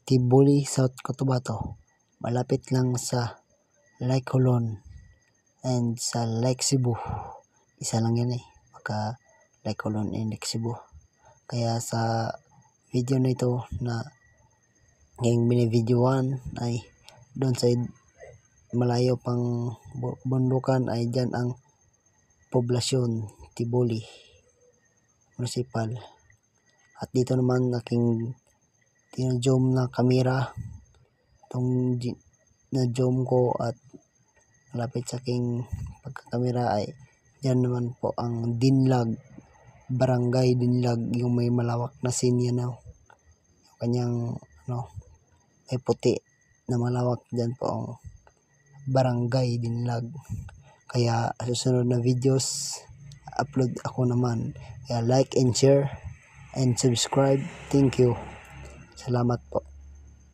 Tibuli, South Cotabato. Malapit lang sa Lake Holon and sa Lake Cebu. Isa lang yan Maka Lake Holon and Lake Cebu. Kaya sa video na ito na yung binibidyoan ay doon sa malayo pang bundukan ay dyan ang poblasyon Tibuli Municipal. At dito naman aking zoom na camera, itong na-zoom ko at malapit sa aking pagkakamera ay dyan naman po ang Dinlag, Barangay Dinlag, yung may malawak na scene yan yung kanyang may puti na malawak, dyan po ang Barangay Dinlag. Kaya susunod na videos upload ako naman, kaya like and share and subscribe. Thank you, salamat po.